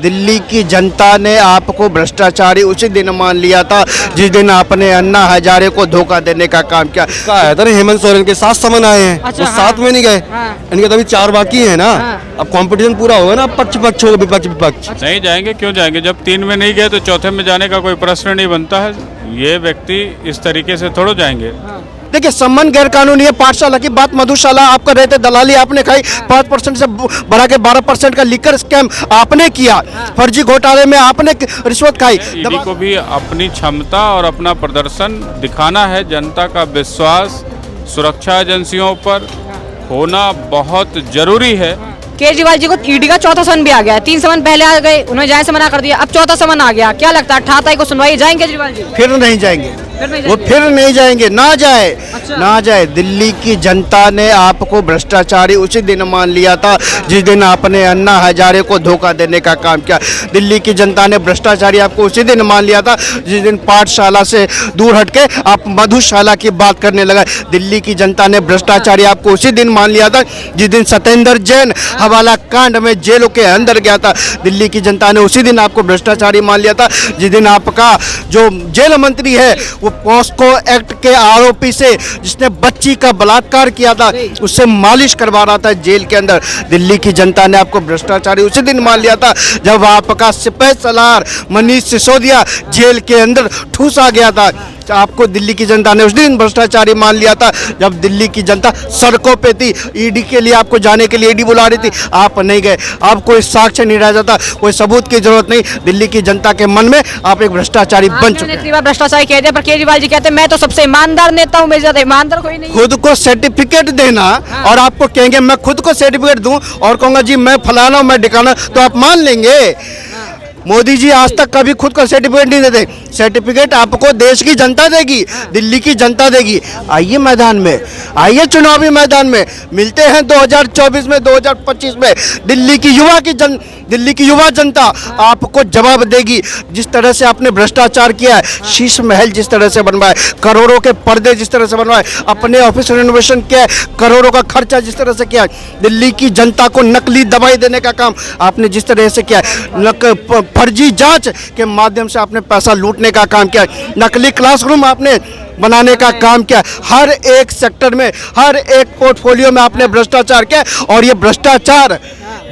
दिल्ली की जनता ने आपको भ्रष्टाचारी उसी दिन मान लिया था जिस दिन आपने अन्ना हजारे को धोखा देने का काम किया। कहा है था हेमंत सोरेन के 7 समन आए हैं, अच्छा, वो हाँ। 7 में नहीं गए। इनके तो अभी 4 बाकी है ना। हाँ। अब कंपटीशन पूरा होगा ना, पक्ष पक्ष होगा, विपक्ष विपक्ष। नहीं जाएंगे, क्यों जाएंगे? जब 3 में नहीं गए तो चौथे में जाने का कोई प्रश्न नहीं बनता है। ये व्यक्ति इस तरीके से थोड़ा जाएंगे। देखिए, सम्मान गैर कानूनी है। पाठशाला की बात, मधुशाला आप कर रहे थे, दलाली आपने खाई, 5% से बढ़ा के 12% का लिकर स्कैम आपने किया, फर्जी घोटाले में आपने रिश्वत खाई। ईडी को भी अपनी क्षमता और अपना प्रदर्शन दिखाना है। जनता का विश्वास सुरक्षा एजेंसियों पर होना बहुत जरूरी है। केजरीवाल जी को ईडी का चौथा समन भी आ गया है। 3 समन पहले आ गए, उन्होंने जाने से मना कर दिया, अब चौथा समन आ गया। क्या लगता है 18 तारीख को सुनवाई जाएंगे केजरीवाल जी? फिर नहीं जाएंगे, फिर नहीं वो जाएंगे। फिर नहीं जाएंगे, ना जाए। अच्छा। ना जाए। दिल्ली की जनता ने आपको भ्रष्टाचारी उसी दिन मान लिया था जिस दिन आपने अन्ना हजारे को धोखा देने का काम किया। दिल्ली की जनता ने भ्रष्टाचारी आपको उसी दिन मान लिया था जिस दिन पाठशाला से दूर हटके आप मधुशाला की बात करने लगा। दिल्ली की जनता ने भ्रष्टाचारी आपको उसी दिन मान लिया था जिस दिन सत्येंद्र जैन हवाला कांड में जेलों के अंदर गया था। दिल्ली की जनता ने उसी दिन आपको भ्रष्टाचारी मान लिया था जिस दिन आपका जो जेल मंत्री है वो पॉस्को एक्ट के आरोपी से, जिसने बच्ची का बलात्कार किया था, उससे मालिश करवा रहा था जेल के अंदर। दिल्ली की जनता ने आपको भ्रष्टाचारी उसी दिन मान लिया था जब आपका सिपाही सलार मनीष सिसोदिया जेल के अंदर ठूसा गया था। आपको दिल्ली की जनता ने उस दिन भ्रष्टाचारी मान लिया था जब दिल्ली की जनता सड़कों पे थी। ईडी के लिए आपको जाने के लिए ईडी बुला रही थी, आप नहीं गए। आप कोई साक्ष्य नहीं रह जाता, कोई सबूत की जरूरत नहीं। दिल्ली की जनता के मन में आप एक भ्रष्टाचारी बन चुके हैं। भ्रष्टाचारी कहते हैं, पर केजरीवाल जी कहते हैं मैं तो सबसे ईमानदार नेता हूँ, मेरे ज्यादा ईमानदार कोई नहीं है। खुद को सर्टिफिकेट देना और आपको कहेंगे मैं खुद को सर्टिफिकेट दूं और कहूंगा जी मैं फलाना हूं, मैं ढिकाना, तो आप मान लेंगे? मोदी जी आज तक कभी खुद को सर्टिफिकेट नहीं देते। सर्टिफिकेट आपको देश की जनता देगी, दिल्ली की जनता देगी। आइए मैदान में, आइए चुनावी मैदान में, मिलते हैं 2024 में, 2025 में। दिल्ली की युवा जनता आपको जवाब देगी। जिस तरह से आपने भ्रष्टाचार किया है, शीश महल जिस तरह से बनवाए, करोड़ों के पर्दे जिस तरह से बनवाए, अपने ऑफिस रिनोवेशन किया है, करोड़ों का खर्चा जिस तरह से किया है, दिल्ली की जनता को नकली दवाई देने का काम आपने जिस तरह से किया है, फर्जी जांच के माध्यम से आपने पैसा लूटने का काम किया, नकली क्लासरूम आपने बनाने का काम किया। हर एक सेक्टर में, हर एक पोर्टफोलियो में आपने भ्रष्टाचार किया और ये भ्रष्टाचार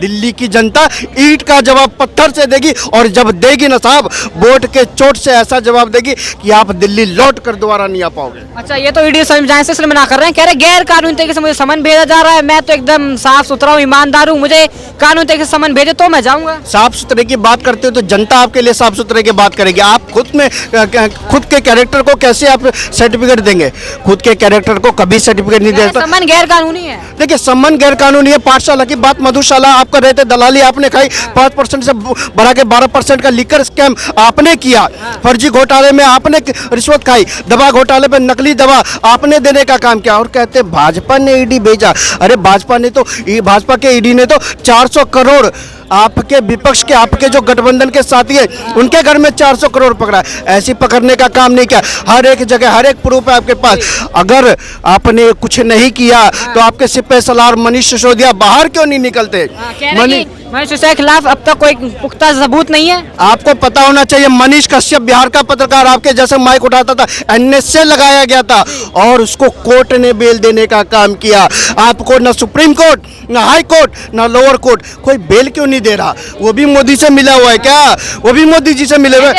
दिल्ली की जनता ईंट का जवाब पत्थर से देगी। और जब देगी ना साहब, वोट के चोट से ऐसा जवाब देगी कि आप दिल्ली लौट कर दोबारा नहीं आ पाओगे। अच्छा, ये तो ईडी जाने से मना कर रहे हैं, कह रहे हैं गैर कानूनी तरीके से मुझे समन भेजा जा रहा है, मैं तो एकदम साफ सुथरा हूँ, ईमानदार हूँ, मुझे कानूनी तरीके से समन भेजे तो मैं जाऊंगा। साफ सुथरे की बात करते हो तो जनता आपके लिए साफ सुथरे की बात करेगी। आप खुद के कैरेक्टर को कैसे आप सर्टिफिकेट देंगे? खुद के कैरेक्टर को कभी सर्टिफिकेट नहीं देता। समन गैर कानूनी है। देखिए, सम्मान गैर कानूनी है। पाठशाला की बात, मधुशाला आप कर रहे थे, दलाली आपने खाई, 5% से बढ़ा के 12% का लिकर स्कैम आपने किया, फर्जी घोटाले में आपने रिश्वत खाई, दवा घोटाले पे नकली दवा आपने देने का काम किया। और कहते भाजपा ने ईडी भेजा। अरे भाजपा के ईडी ने तो 400 करोड़ आपके विपक्ष के, आपके जो गठबंधन के साथी है उनके घर में 400 करोड़ पकड़ा। ऐसी पकड़ने का काम नहीं किया। हर एक जगह, हर एक प्रूफ है आपके पास। अगर आपने कुछ नहीं किया तो आपके सिपह सलार मनीष सिसोदिया बाहर क्यों नहीं निकलते? मनीष सिसोदिया के खिलाफ अब तक कोई पुख्ता सबूत नहीं है। आपको पता होना चाहिए, मनीष कश्यप बिहार का पत्रकार आपके जैसे माइक उठाता था, एनएसए लगाया गया था और उसको कोर्ट ने बेल देने का काम किया। आपको न सुप्रीम कोर्ट, न हाई कोर्ट, न लोअर कोर्ट कोई बेल क्यों नहीं दे रहा? वो भी मोदी से मिला हुआ है क्या? वो भी मोदी जी से मिले हुए?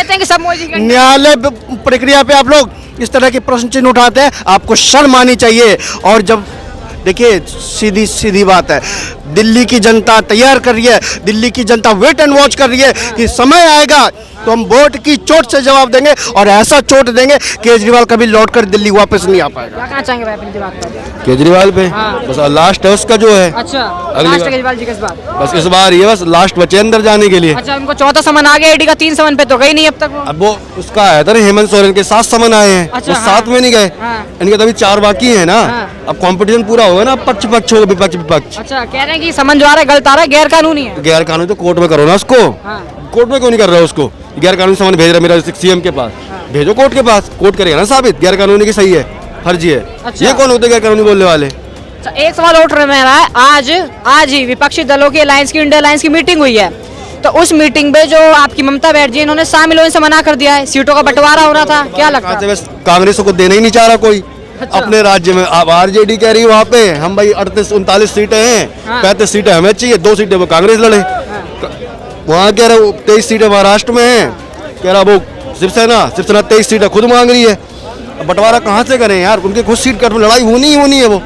न्यायालय प्रक्रिया पे आप लोग इस तरह के प्रश्न चिन्ह उठाते हैं, आपको शर्म आनी चाहिए। और जब देखिए, सीधी बात है, दिल्ली की जनता तैयार कर रही है, दिल्ली की जनता वेट एंड वॉच कर रही है कि समय आएगा तो हम वोट की चोट से जवाब देंगे और ऐसा चोट देंगे केजरीवाल कभी लौटकर दिल्ली वापस नहीं आ पाएगा। क्या कहना चाहेंगे भाई अपनी बात पर? केजरीवाल पे बस लास्ट है उसका जो है। अच्छा, अगली लास्ट बार। केजरीवाल जी के इस बार बस इस बार ये बस लास्ट बचे अंदर जाने के लिए। अच्छा, उनको चौथा समन आ गया, ईडी का 3 समन पे तो गई नहीं अब तक वो। अब वो उसका है था हेमंत सोरेन के 7 समन आए हैं, अच्छा, वो 7 में नहीं गए। इनके तो अभी 4 बाकी है ना। अब कंपटीशन पूरा होगा ना, पक्ष पक्ष होगा, विपक्ष विपक्ष। अच्छा, कह रहे हैं कि समन जो आ रहा है गलत आ रहा है, गैर कानूनी है। गैर कानूनी तो कोर्ट में करो ना उसको। कोर्ट में क्यों नहीं कर रहा उसको? गैर कानूनी सामान भेज रहा मेरा सीएम के पास, भेजो कोर्ट के पास, कोर्ट करेगा ना साबित गैर कानूनी की सही है फर्जी है। अच्छा। ये कौन होते गैर कानूनी बोलने वाले? अच्छा, एक सवाल उठ रहा है, आज ही विपक्षी दलों की अलायंस की, इंडिया अलायंस की मीटिंग हुई है। तो उस मीटिंग में जो आपकी ममता बनर्जी इन्होंने शामिल होने से मना कर दिया है, सीटों का बंटवारा हो रहा था, क्या लगता है? कांग्रेस को देना ही नहीं चाह रहा कोई। अच्छा। अपने राज्य में अब आरजेडी कह रही है वहाँ पे हम भाई 38-39 सीटें हैं, हाँ। 35 सीटें हमें चाहिए, 2 सीटें वो कांग्रेस लड़े। वहाँ कह रहा 23 सीटें महाराष्ट्र में हैं, कह रहा वो शिवसेना 23 सीटें खुद मांग रही है। अब बंटवारा कहाँ से करें यार, उनके खुद सीट का लड़ाई होनी ही होनी है। वो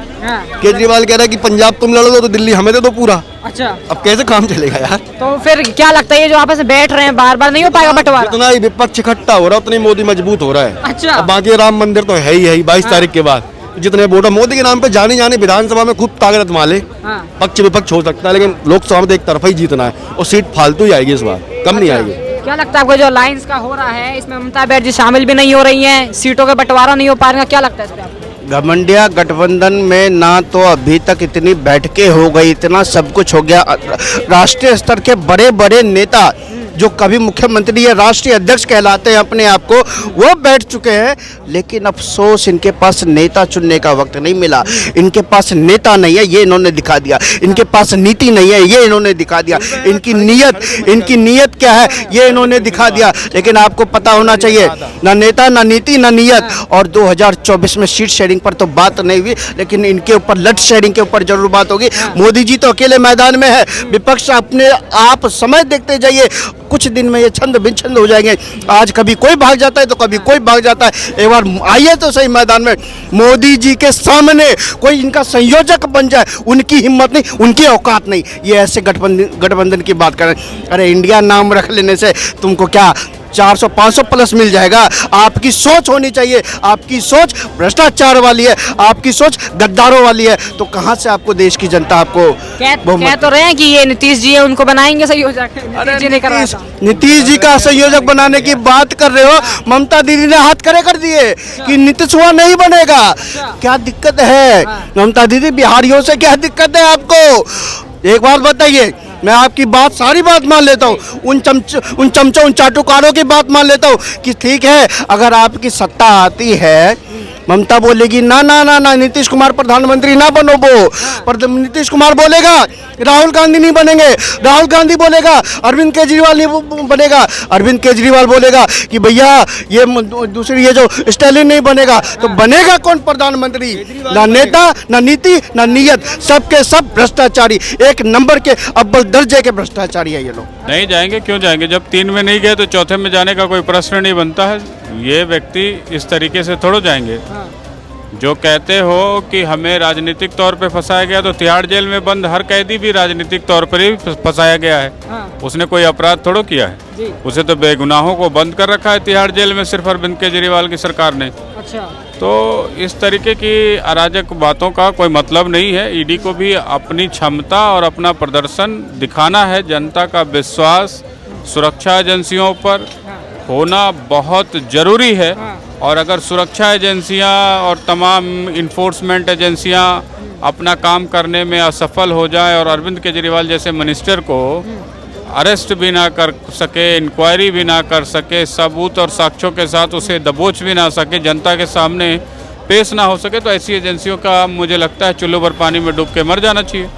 केजरीवाल कह रहा है कि पंजाब तुम लड़ दो तो दिल्ली हमें दे दो पूरा। अच्छा, अब कैसे काम चलेगा यार? तो फिर क्या लगता है ये जो आपस में बैठ रहे हैं बार बार नहीं हो पाएगा बंटवारा? जितना ही विपक्ष इकट्ठा हो रहा है उतना ही मोदी मजबूत हो रहा है। अच्छा। अब बाकी राम मंदिर तो है ही 22 तारीख के बाद। जितने वोट मोदी के नाम पे जाने विधानसभा में खूब ताकत माले, हाँ। पक्ष विपक्ष हो सकता है, लेकिन लोकसभा में तो एक तरफा ही जीतना है और सीट फालतू ही आएगी इस बार, कम नहीं आएगी। क्या लगता है आपको जो अलायंस का हो रहा है इसमें ममता बनर्जी शामिल भी नहीं हो रही हैं, सीटों का बंटवारा नहीं हो पा रहा, क्या लगता है इस पे आपको? घमंडिया गठबंधन में ना तो अभी तक इतनी बैठकें हो गई, इतना सब कुछ हो गया। राष्ट्रीय स्तर के बड़े बड़े नेता जो कभी मुख्यमंत्री या राष्ट्रीय अध्यक्ष कहलाते हैं अपने आप को, वो बैठ चुके हैं, लेकिन अफसोस इनके पास नेता चुनने का वक्त नहीं मिला। इनके पास नेता नहीं है, ये इन्होंने दिखा दिया। इनके पास नीति नहीं है, ये इन्होंने दिखा दिया। इनकी नीयत क्या है, ये इन्होंने दिखा दिया। लेकिन आपको पता होना चाहिए, ना नेता, ना नीति, ना नीयत। और 2024 में सीट शेयरिंग पर तो बात नहीं हुई, लेकिन इनके ऊपर लट शेयरिंग के ऊपर जरूर बात होगी। मोदी जी तो अकेले मैदान में है, विपक्ष अपने आप समय देखते जाइए, कुछ दिन में ये छंद बिछंद हो जाएंगे। आज कभी कोई भाग जाता है तो कभी कोई भाग जाता है। एक बार आइए तो सही मैदान में, मोदी जी के सामने कोई इनका संयोजक बन जाए, उनकी हिम्मत नहीं, उनकी औकात नहीं। ये ऐसे गठबंधन की बात करें। अरे इंडिया नाम रख लेने से तुमको क्या 400-500 प्लस मिल जाएगा? आपकी सोच होनी चाहिए। आपकी सोच भ्रष्टाचार वाली है, आपकी सोच गद्दारों वाली है, तो कहाँ से आपको देश की जनता आपको कह तो रहे हैं कि ये नीतीश जी है उनको बनाएंगे संयोजक। नीतीश जी का संयोजक बनाने की बात कर रहे हो, ममता दीदी ने हाथ खड़े कर दिए कि नीतीश हुआ नहीं बनेगा। क्या दिक्कत है ममता दीदी, बिहारियों से क्या दिक्कत है आपको? एक बात बताइए, मैं आपकी बात सारी बात मान लेता हूँ, उन चमचों उन चाटुकारों की बात मान लेता हूँ कि ठीक है, अगर आपकी सत्ता आती है, ममता बोलेगी ना ना ना ना नीतीश कुमार प्रधानमंत्री ना बनो, वो पर नीतीश कुमार बोलेगा राहुल गांधी नहीं बनेंगे, राहुल गांधी बोलेगा अरविंद केजरीवाल नहीं बनेगा, अरविंद केजरीवाल बोलेगा कि भैया ये दूसरी ये जो स्टालिन नहीं बनेगा, तो बनेगा कौन प्रधानमंत्री? ना नेता, ना नीति, ना नीयत, सबके सब भ्रष्टाचारी, एक नंबर के अव्वल दर्जे के भ्रष्टाचारी है ये लोग। नहीं जाएंगे, क्यों जाएंगे? जब 3 में नहीं गए तो चौथे में जाने का कोई प्रश्न नहीं बनता है। ये व्यक्ति इस तरीके से थोड़ा जाएंगे। जो कहते हो कि हमें राजनीतिक तौर पे फंसाया गया, तो तिहाड़ जेल में बंद हर कैदी भी राजनीतिक तौर पर ही फंसाया गया है। उसने कोई अपराध थोड़ा किया है, उसे तो बेगुनाहों को बंद कर रखा है तिहाड़ जेल में सिर्फ अरविंद केजरीवाल की सरकार ने। अच्छा, तो इस तरीके की अराजक बातों का कोई मतलब नहीं है। ईडी को भी अपनी क्षमता और अपना प्रदर्शन दिखाना है। जनता का विश्वास सुरक्षा एजेंसियों पर होना बहुत ज़रूरी है। और अगर सुरक्षा एजेंसियां और तमाम इन्फोर्समेंट एजेंसियां अपना काम करने में असफल हो जाए और अरविंद केजरीवाल जैसे मिनिस्टर को अरेस्ट भी ना कर सके, इंक्वायरी भी ना कर सके, सबूत और साक्ष्यों के साथ उसे दबोच भी ना सके, जनता के सामने पेश ना हो सके, तो ऐसी एजेंसियों का मुझे लगता है चुल्लू भर पानी में डूब के मर जाना चाहिए।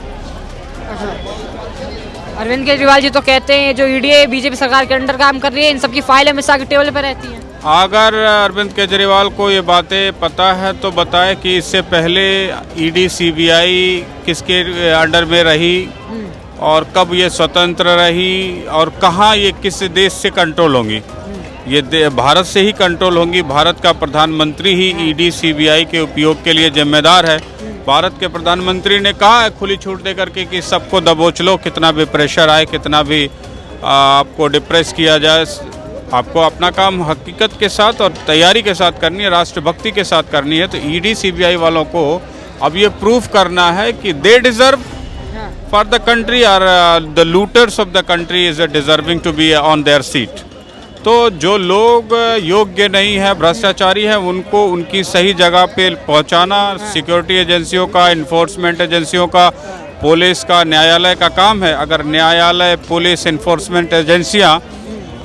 अरविंद केजरीवाल जी तो कहते हैं जो ईडी बीजेपी सरकार के अंडर काम कर रही है, इन सबकी फाइलें हमेशा के टेबल पर रहती हैं। अगर अरविंद केजरीवाल को ये बातें पता है तो बताए कि इससे पहले ईडी सीबीआई किसके अंडर में रही और कब ये स्वतंत्र रही और कहाँ ये किस देश से कंट्रोल होंगी। ये भारत से ही कंट्रोल होंगी। भारत का प्रधानमंत्री ही ईडी सीबीआई के उपयोग के लिए जिम्मेदार है। भारत के प्रधानमंत्री ने कहा है खुली छूट दे करके कि सबको दबोच लो, कितना भी प्रेशर आए, कितना भी आपको डिप्रेस किया जाए, आपको अपना काम हकीकत के साथ और तैयारी के साथ करनी है, राष्ट्रभक्ति के साथ करनी है। तो ईडी सीबीआई वालों को अब ये प्रूफ करना है कि they deserve for the country और the looters of the country is deserving to be on their seat. तो जो लोग योग्य नहीं है, भ्रष्टाचारी है, उनको उनकी सही जगह पे पहुंचाना सिक्योरिटी एजेंसियों का, इन्फोर्समेंट एजेंसियों का, पुलिस का, न्यायालय का काम है। अगर न्यायालय, पुलिस, इन्फोर्समेंट एजेंसियां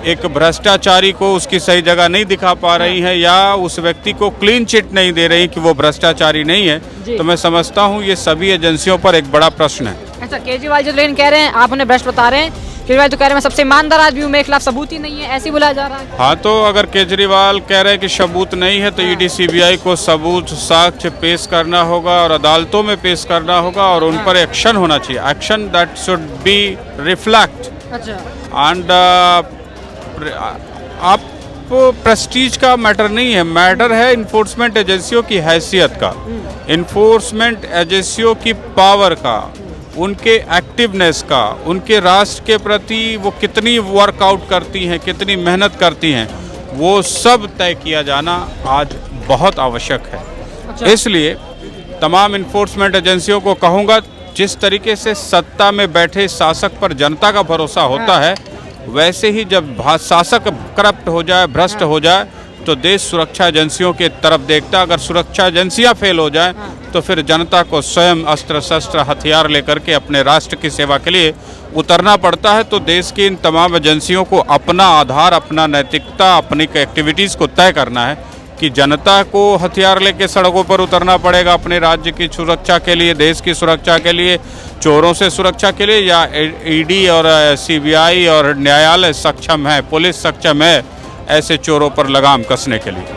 एक भ्रष्टाचारी को उसकी सही जगह नहीं दिखा पा रही हैं या उस व्यक्ति को क्लीन चिट नहीं दे रही कि वो भ्रष्टाचारी नहीं है, तो मैं समझता हूँ ये सभी एजेंसियों पर एक बड़ा प्रश्न है। अच्छा, केजरीवाल जो लेकिन कह रहे हैं, आप उन्हें भ्रष्ट बता रहे हैं, केजरीवाल तो कह रहे हैं मैं सबसे ईमानदार आदमी हूँ, मेरे खिलाफ सबूत ही नहीं है, ऐसे ही बुलाया जा रहा है। हाँ, तो अगर केजरीवाल कह रहे हैं कि सबूत नहीं है तो ईडी सीबीआई को सबूत साक्ष्य पेश करना होगा और अदालतों में पेश करना होगा और उन पर एक्शन होना चाहिए, action that should be reflect अच्छा। एंड आप प्रेस्टीज का मैटर नहीं है, मैटर है इन्फोर्समेंट एजेंसियों की हैसियत का, इन्फोर्समेंट एजेंसियों की पावर का, उनके एक्टिवनेस का, उनके राष्ट्र के प्रति वो कितनी वर्कआउट करती हैं, कितनी मेहनत करती हैं, वो सब तय किया जाना आज बहुत आवश्यक है। इसलिए तमाम इन्फोर्समेंट एजेंसियों को कहूँगा, जिस तरीके से सत्ता में बैठे शासक पर जनता का भरोसा होता है, वैसे ही जब शासक करप्ट हो जाए, भ्रष्ट हो जाए, तो देश सुरक्षा एजेंसियों के तरफ देखता। अगर सुरक्षा एजेंसियां फेल हो जाएं तो फिर जनता को स्वयं अस्त्र शस्त्र हथियार लेकर के अपने राष्ट्र की सेवा के लिए उतरना पड़ता है। तो देश की इन तमाम एजेंसियों को अपना आधार, अपना नैतिकता, अपनी एक्टिविटीज़ को तय करना है कि जनता को हथियार लेके सड़कों पर उतरना पड़ेगा अपने राज्य की सुरक्षा के लिए, देश की सुरक्षा के लिए, चोरों से सुरक्षा के लिए, या ईडी और सीबीआई और न्यायालय सक्षम है, पुलिस सक्षम है ऐसे चोरों पर लगाम कसने के लिए।